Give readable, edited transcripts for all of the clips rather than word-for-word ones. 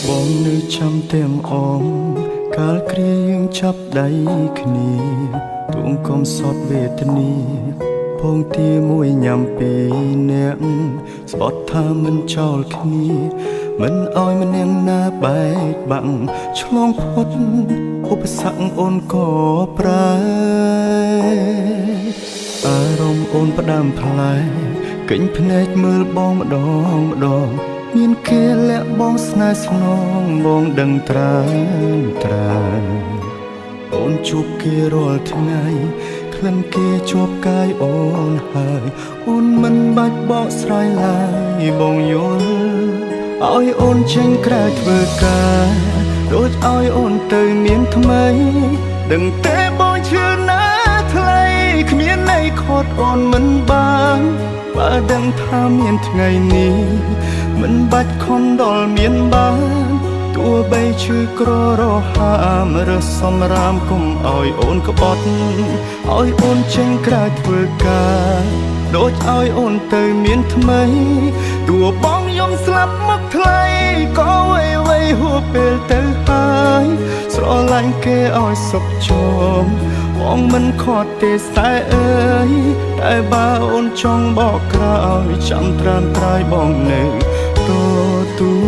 បងនៅចាំទាំងអងកាលគ្រាយើងចាប់ដៃគ្នាទួងកំសត់វេទនាផងទីមួយញ៉ាំពីអ្នកស្បត់ថាមិនចោលគ្នាមិនអោយម្នាក់ណាបែកបាក់ឆ្លងផុតឧបសគ្គអូនក៏ប្រែអារម្មណ៍អូនផ្ដាំផ្លែកិញភ្នែកមើលបងម្ដងម្ដងមានគេលាក់បងស្នេហ៍ស្នងបងដឹងត្រាអូនជួបគេរាល់ថ្ងៃក្លិនគេជាប់កាយអូនហើយអូនមិនបាច់បកស្រាយឡើយបងយល់ឲ្យអូនចេញក្រៅធ្វើការដូចឲ្យអូនទៅមានថ្មីដឹងទេបងឈឺណាថ្លៃគ្មានន័យខត់អូនមិនបានបើដឹងថាមានថ្ងៃនេះមិនបាច់ខំដល់មានបានទោះបីឈឺក្ររហាមរើសសំរាមគុំឲ្យអូនក្បត់ឲ្យអូនចេញក្រៅធ្វើការដូចឲ្យអូនទៅមានថ្មីទោះបងយំស្លាប់មកថ្លៃក៏វៃហួពេលទៅហើយស្រឡាញ់គេឲ្យសុខជមបងមិនខត់ទេតែអើយតែបើអូនចង់បកក្រោយចាំត្រានត្រាយបងនៅទទួល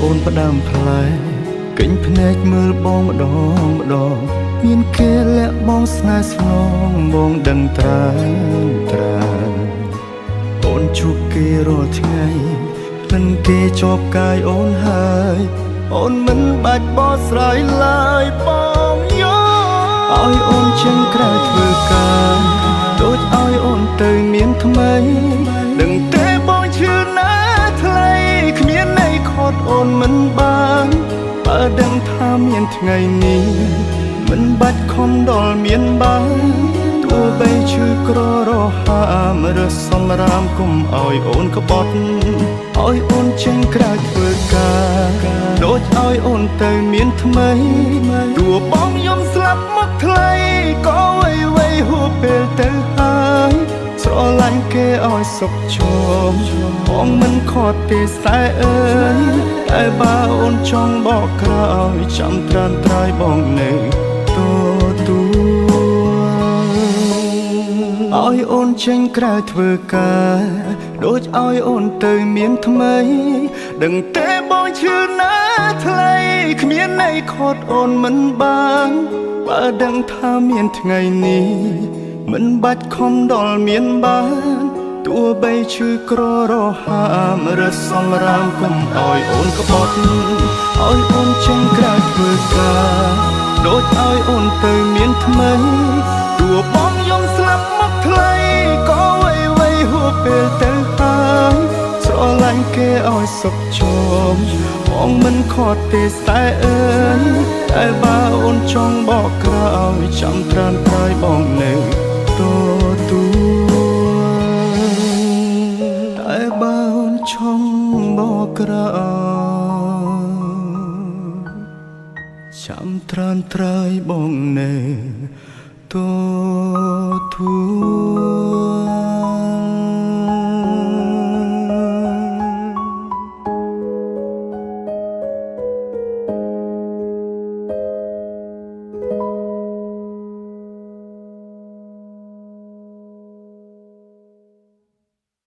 អូនផ្ដាំផ្លែកិញភ្នែកមើលបងម្ដងមានគេលាក់បងស្នេហ៍ស្នងបងដឹងត្រាអូនជួបគេរាល់ថ្ងៃក្លិនគេជាប់កាយអូនហើយអូនមិនបាច់បកស្រាយឡើយបងយល់ឲ្យអូនចេញក្រៅធ្វើការដូចឲ្យអូនទៅមានថ្មីដឹងទេបងឈឺណាថ្លៃគ្មានន័យខត់អូនមិនបានបើដឹងថាមានថ្ងៃនេះមិនបាច់ខំដល់មានបានទោះបីឈឺក្ររហាមរើសសំរាមគុំឲ្យអូនក្បត់ឲ្យអូនចេញក្រៅធ្វើការដូចឲ្យអូនទៅមានថ្មីទោះបងយំស្លាប់មកថ្លៃក៏វៃហួពេលទៅហើយស្រឡាញ់គេឲ្យសុខជមបងមិនខត់ទេតែអើយតែបើអូនចង់បកក្រោយចាំត្រានត្រាយបងនៅឲ្យអូនចេញក្រៅធ្វើការដូចឲ្យអូនទៅមានថ្មីដឹងទេបងឈឺណាថ្លៃគ្មានន័យខត់អូនមិនបានបើដឹងថាមានថ្ងៃនេះមិនបាច់ខំដល់មានបានទោះបីឈឺក្ររហាមរើសសំរាមគុំឲ្យអូនក្បត់ឲ្យអូនចេញក្រៅធ្វើការដូចឲ្យអូនទៅមានថ្មីទោះបងយំស្លាប់មកថ្លៃក៏វៃហួពេលទៅហើយស្រឡាញ់គេឲ្យសុខជមបងមិនខត់ទេតែអើយតែបើអូនចង់បកក្រោយចាំត្រានត្រាយបងនៅទទួលតែបើអូនចង់បកក្រោយចាំត្រានត្រាយបងនៅទូ